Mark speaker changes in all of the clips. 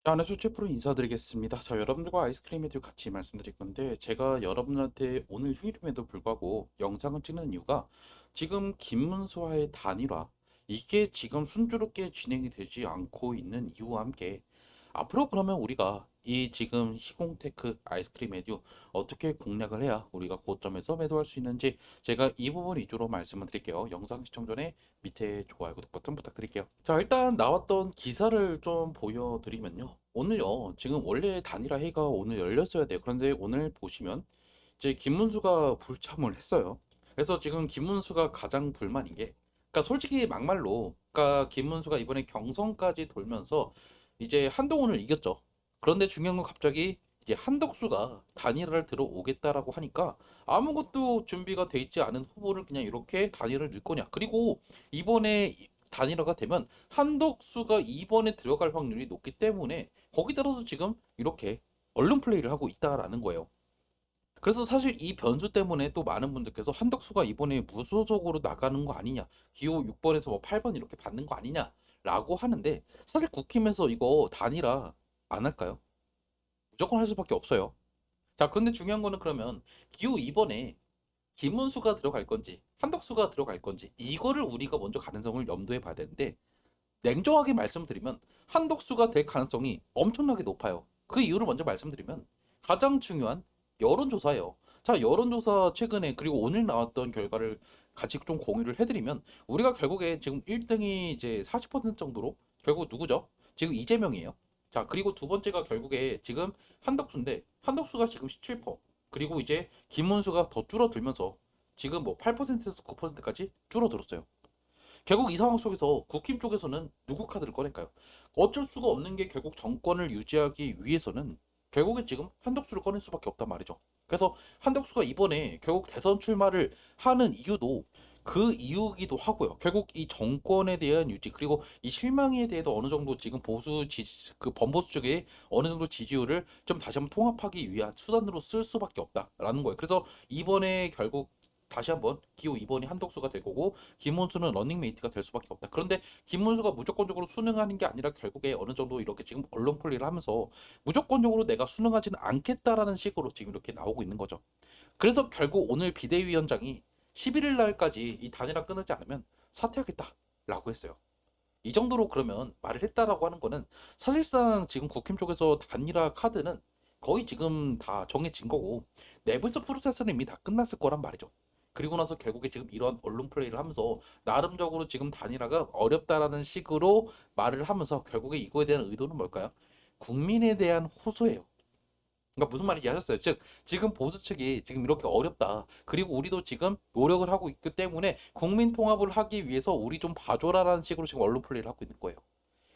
Speaker 1: 자, 안녕하세요. 프로 인사드리겠습니다. 자, 여러분들과 아이스크림 메뉴 같이 말씀드릴 건데, 제가 여러분한테 오늘 휴일임에도 불구하고 영상을 찍는 이유가 지금 김문수와의 단일화, 이게 지금 순조롭게 진행이 되지 않고 있는 이유와 함께 앞으로 그러면 우리가 이 지금 시공테크 아이스크림 메뉴 어떻게 공략을 해야 우리가 고점에서 매도할 수 있는지 제가 이 부분 위주로 말씀을 드릴게요. 영상 시청 전에 밑에 좋아요, 구독 버튼 부탁드릴게요. 자, 일단 나왔던 기사를 좀 보여드리면요. 오늘요, 지금 원래 단일화 회의가 오늘 열렸어야 돼요. 그런데 오늘 보시면 이제 김문수가 불참을 했어요. 그래서 지금 김문수가 가장 불만인 게, 그러니까 솔직히 막말로, 그러니까 김문수가 이번에 경선까지 돌면서 이제 한동훈을 이겼죠. 그런데 중요한 건 갑자기 이제 한덕수가 단일화를 들어오겠다라고 하니까 아무것도 준비가 돼 있지 않은 후보를 그냥 이렇게 단일화를 넣을 거냐. 그리고 이번에 단일화가 되면 한덕수가 이번에 들어갈 확률이 높기 때문에 거기 따라서 지금 이렇게 언론 플레이를 하고 있다라는 거예요. 그래서 사실 이 변수 때문에 또 많은 분들께서 한덕수가 이번에 무소속으로 나가는 거 아니냐, 기호 6번에서 뭐 8번 이렇게 받는 거 아니냐라고 하는데, 사실 국힘에서 이거 단일화 안 할까요? 무조건 할 수밖에 없어요. 자, 그런데 중요한 거는 그러면 기호 2번에 김문수가 들어갈 건지 한덕수가 들어갈 건지 이거를 우리가 먼저 가능성을 염두에 봐야 되는데, 냉정하게 말씀드리면 한덕수가 될 가능성이 엄청나게 높아요. 그 이유를 먼저 말씀드리면 가장 중요한 여론조사예요. 자, 여론조사 최근에 그리고 오늘 나왔던 결과를 같이 좀 공유를 해드리면 우리가 결국에 지금 1등이 이제 40% 정도로 결국 누구죠? 지금 이재명이에요. 자, 그리고 두 번째가 결국에 지금 한덕수인데 한덕수가 지금 17%, 그리고 이제 김문수가 더 줄어들면서 지금 뭐 8%에서 9%까지 줄어들었어요. 결국 이 상황 속에서 국힘 쪽에서는 누구 카드를 꺼낼까요? 어쩔 수가 없는 게 결국 정권을 유지하기 위해서는 결국에 지금 한덕수를 꺼낼 수밖에 없단 말이죠. 그래서 한덕수가 이번에 결국 대선 출마를 하는 이유도 그 이유기도 하고요. 결국 이 정권에 대한 유지 그리고 이 실망에 대해서 어느 정도 지금 보수 그 범보수 쪽에 어느 정도 지지율을 좀 다시 한번 통합하기 위한 수단으로 쓸 수밖에 없다라는 거예요. 그래서 이번에 결국 다시 한번 기호 2번이 한덕수가 될 거고 김문수는 러닝메이트가 될 수밖에 없다. 그런데 김문수가 무조건적으로 수능하는 게 아니라 결국에 어느 정도 이렇게 지금 언론 플레이를 하면서 무조건적으로 내가 수능하지는 않겠다라는 식으로 지금 이렇게 나오고 있는 거죠. 그래서 결국 오늘 비대위원장이 11일 날까지 이 단일화 끊지 않으면 사퇴하겠다라고 했어요. 이 정도로 그러면 말을 했다라고 하는 거는 사실상 지금 국힘 쪽에서 단일화 카드는 거의 지금 다 정해진 거고 내부에서 프로세스는 이미 다 끝났을 거란 말이죠. 그리고 나서 결국에 지금 이런 언론 플레이를 하면서 나름적으로 지금 단일화가 어렵다라는 식으로 말을 하면서 결국에 이거에 대한 의도는 뭘까요? 국민에 대한 호소예요. 그러니까 무슨 말인지 아셨어요? 즉 지금 보수 측이 지금 이렇게 어렵다. 그리고 우리도 지금 노력을 하고 있기 때문에 국민 통합을 하기 위해서 우리 좀 봐줘라라는 식으로 지금 언론 플레이를 하고 있는 거예요.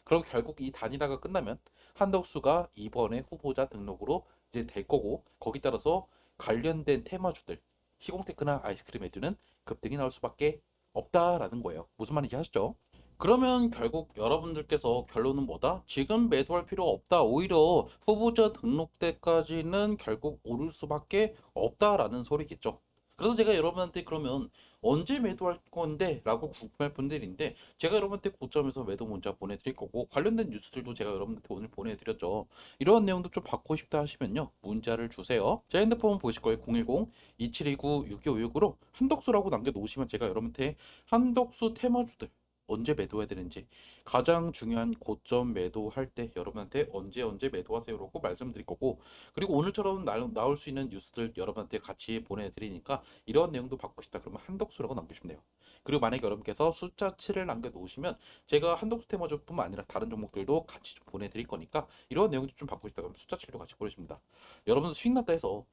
Speaker 1: 그럼 결국 이 단일화가 끝나면 한덕수가 이번에 후보자 등록으로 이제 될 거고 거기 따라서 관련된 테마주들 시공테크나 아이스크림 에듀는 급등이 나올 수밖에 없다라는 거예요. 무슨 말인지 아셨죠? 그러면 결국 여러분들께서 결론은 뭐다? 지금 매도할 필요 없다. 오히려 후보자 등록 때까지는 결국 오를 수밖에 없다라는 소리겠죠. 그래서 제가 여러분한테 그러면 언제 매도할 건데? 라고 궁금할 분들인데 제가 여러분한테 고점에서 매도 문자 보내드릴 거고 관련된 뉴스들도 제가 여러분한테 오늘 보내드렸죠. 이러한 내용도 좀 받고 싶다 하시면요. 문자를 주세요. 제 핸드폰 보실 거예요. 010-2729-6256으로 한덕수라고 남겨놓으시면 제가 여러분한테 한덕수 테마주들 언제 매도해야 되는지 가장 중요한 고점 매도할 때 여러분한테 언제 매도하세요라고 말씀드릴 거고 그리고 오늘처럼 나올 수 있는 뉴스들 여러분한테 같이 보내드리니까 이런 내용도 받고 싶다 그러면 한덕수라고 남기시면 돼요. 그리고 만약에 여러분께서 숫자 7을 남겨놓으시면 제가 한덕수 테마주뿐만 아니라 다른 종목들도 같이 좀 보내드릴 거니까 이런 내용도 좀 받고 싶다 그러면 숫자 7도 같이 보내주십니다. 여러분 수익 났다 해서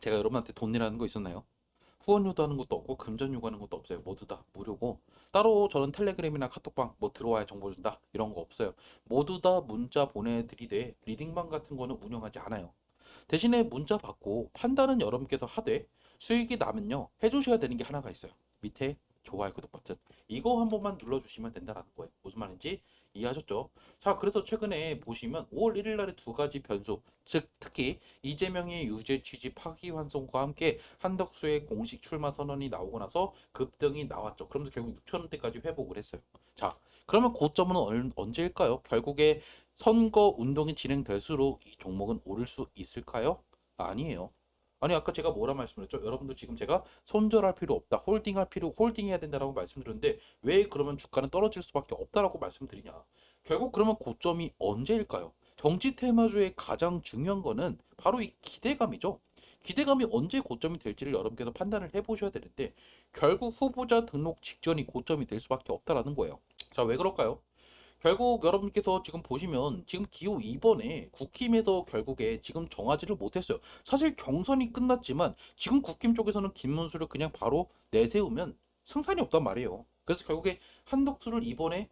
Speaker 1: 제가 여러분한테 돈 내라는 거 있었나요? 후원 요구하는 것도 없고 금전 요구하는 것도 없어요. 모두 다 무료고 따로 저는 텔레그램이나 카톡방 뭐 들어와야 정보 준다 이런 거 없어요. 모두 다 문자 보내드리되 리딩방 같은 거는 운영하지 않아요. 대신에 문자 받고 판단은 여러분께서 하되 수익이 나면요 해주셔야 되는 게 하나가 있어요. 밑에 좋아요 구독 버튼 이거 한 번만 눌러주시면 된다라는 거예요. 무슨 말인지 이해하셨죠? 자, 그래서 최근에 보시면 5월 1일 날에 두 가지 변수, 즉 특히 이재명의 유죄 취지 파기환송과 함께 한덕수의 공식 출마 선언이 나오고 나서 급등이 나왔죠. 그러면서 결국 6천 원대까지 회복을 했어요. 자, 그러면 고점은 언제일까요? 결국에 선거 운동이 진행될수록 이 종목은 오를 수 있을까요? 아니에요. 아니 아까 제가 뭐라 말씀드렸죠? 여러분들 지금 제가 손절할 필요 없다. 홀딩해야 된다라고 말씀드렸는데 왜 그러면 주가는 떨어질 수밖에 없다라고 말씀드리냐? 결국 그러면 고점이 언제일까요? 정치 테마주의 가장 중요한 거는 바로 이 기대감이죠. 기대감이 언제 고점이 될지를 여러분께서 판단을 해보셔야 되는데 결국 후보자 등록 직전이 고점이 될 수밖에 없다라는 거예요. 자, 왜 그럴까요? 결국 여러분께서 지금 보시면 지금 기호 2번에 국힘에서 결국에 지금 정하지를 못했어요. 사실 경선이 끝났지만 지금 국힘 쪽에서는 김문수를 그냥 바로 내세우면 승산이 없단 말이에요. 그래서 결국에 한덕수를 이번에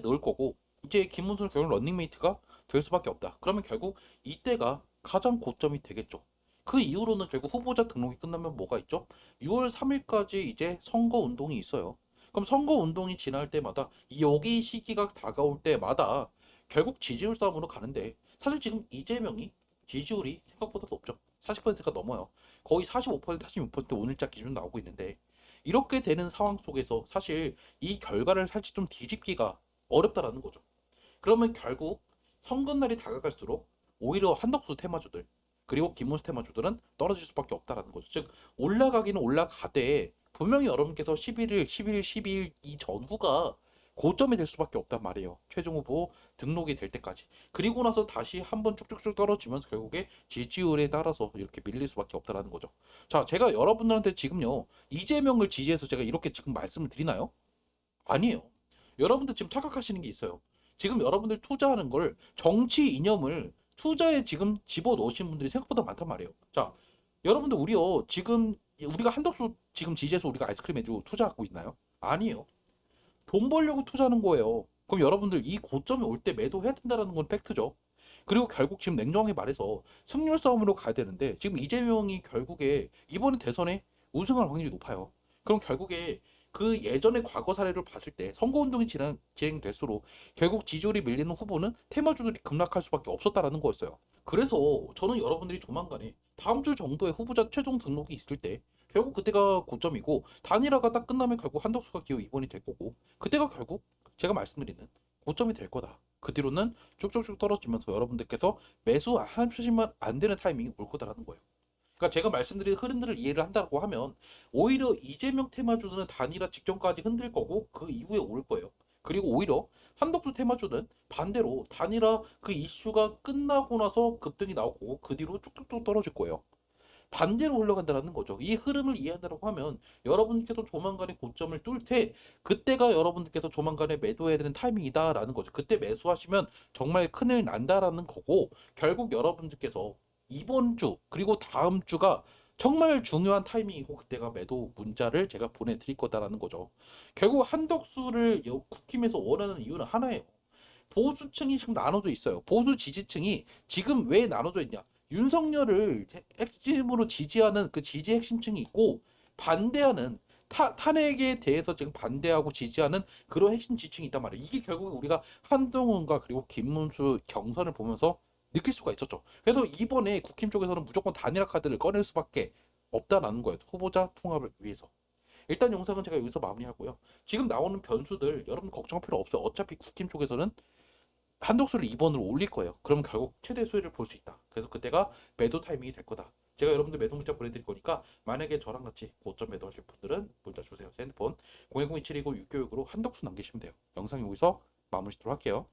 Speaker 1: 넣을 거고 이제 김문수는 결국 런닝메이트가 될 수밖에 없다. 그러면 결국 이때가 가장 고점이 되겠죠. 그 이후로는 결국 후보자 등록이 끝나면 뭐가 있죠? 6월 3일까지 이제 선거 운동이 있어요. 그럼 선거 운동이 지날 때마다 여기 시기가 다가올 때마다 결국 지지율 싸움으로 가는데 사실 지금 이재명이 지지율이 생각보다 높죠. 40%가 넘어요. 거의 45%, 46% 오늘자 기준 나오고 있는데 이렇게 되는 상황 속에서 사실 이 결과를 사실 좀 뒤집기가 어렵다라는 거죠. 그러면 결국 선거날이 다가갈수록 오히려 한덕수 테마주들 그리고 김문수 테마주들은 떨어질 수밖에 없다라는 거죠. 즉 올라가기는 올라가되 분명히 여러분께서 11일, 12일, 12일 이 전후가 고점이 될 수밖에 없단 말이에요. 최종 후보 등록이 될 때까지. 그리고 나서 다시 한번 쭉쭉쭉 떨어지면서 결국에 지지율에 따라서 이렇게 밀릴 수밖에 없다라는 거죠. 자, 제가 여러분들한테 지금요 이재명을 지지해서 제가 이렇게 지금 말씀을 드리나요? 아니에요. 여러분들 지금 착각하시는 게 있어요. 지금 여러분들 투자하는 걸 정치 이념을 투자에 지금 집어넣으신 분들이 생각보다 많단 말이에요. 자, 여러분들 우리요 지금 우리가 한덕수 지금 지지해서 우리가 아이스크림 해주고 투자하고 있나요? 아니에요. 돈 벌려고 투자하는 거예요. 그럼 여러분들 이 고점이 올 때 매도해야 된다는 건 팩트죠. 그리고 결국 지금 냉정하게 말해서 승률 싸움으로 가야 되는데 지금 이재명이 결국에 이번에 대선에 우승할 확률이 높아요. 그럼 결국에 그 예전의 과거 사례를 봤을 때 선거운동이 진행될수록 결국 지지율이 밀리는 후보는 테마주들이 급락할 수밖에 없었다라는 거였어요. 그래서 저는 여러분들이 조만간에 다음 주 정도에 후보자 최종 등록이 있을 때 결국 그때가 고점이고 단일화가 딱 끝나면 결국 한덕수가 기호 2번이 될 거고 그때가 결국 제가 말씀드리는 고점이 될 거다. 그 뒤로는 쭉쭉쭉 떨어지면서 여러분들께서 매수하시면 안 되는 타이밍이 올 거다라는 거예요. 그러니까 제가 말씀드린 흐름들을 이해를 한다고 하면 오히려 이재명 테마주는 단일화 직전까지 흔들 거고 그 이후에 올 거예요. 그리고 오히려 한덕수 테마주는 반대로 단일화 그 이슈가 끝나고 나서 급등이 나오고 그 뒤로 쭉쭉쭉 떨어질 거예요. 반대로 흘러간다는 거죠. 이 흐름을 이해한다고 하면 여러분께서 조만간에 고점을 뚫을 때 그때가 여러분들께서 조만간에 매도해야 되는 타이밍이다라는 거죠. 그때 매수하시면 정말 큰일 난다라는 거고 결국 여러분들께서 이번 주 그리고 다음 주가 정말 중요한 타이밍이고 그때가 매도 문자를 제가 보내드릴 거다라는 거죠. 결국 한덕수를 국힘에서 원하는 이유는 하나예요. 보수층이 지금 나눠져 있어요. 보수 지지층이 지금 왜 나눠져 있냐? 윤석열을 핵심으로 지지하는 그 지지 핵심층이 있고 반대하는 탄핵에 대해서 지금 반대하고 지지하는 그런 핵심 지층이 있단 말이에요. 이게 결국 우리가 한동훈과 그리고 김문수 경선을 보면서 느낄 수가 있었죠. 그래서 이번에 국힘 쪽에서는 무조건 단일화 카드를 꺼낼 수밖에 없다라는 거예요. 후보자 통합을 위해서. 일단 영상은 제가 여기서 마무리하고요. 지금 나오는 변수들 여러분 걱정할 필요 없어요. 어차피 국힘 쪽에서는 한독수를 2번으로 올릴 거예요. 그럼 결국 최대 수혜를 볼 수 있다. 그래서 그때가 매도 타이밍이 될 거다. 제가 여러분들 매도 문자 보내드릴 거니까 만약에 저랑 같이 고점 매도하실 분들은 문자 주세요. 제 핸드폰 01027296666으로 한독수 남기시면 돼요. 영상 여기서 마무리 짓도록 할게요.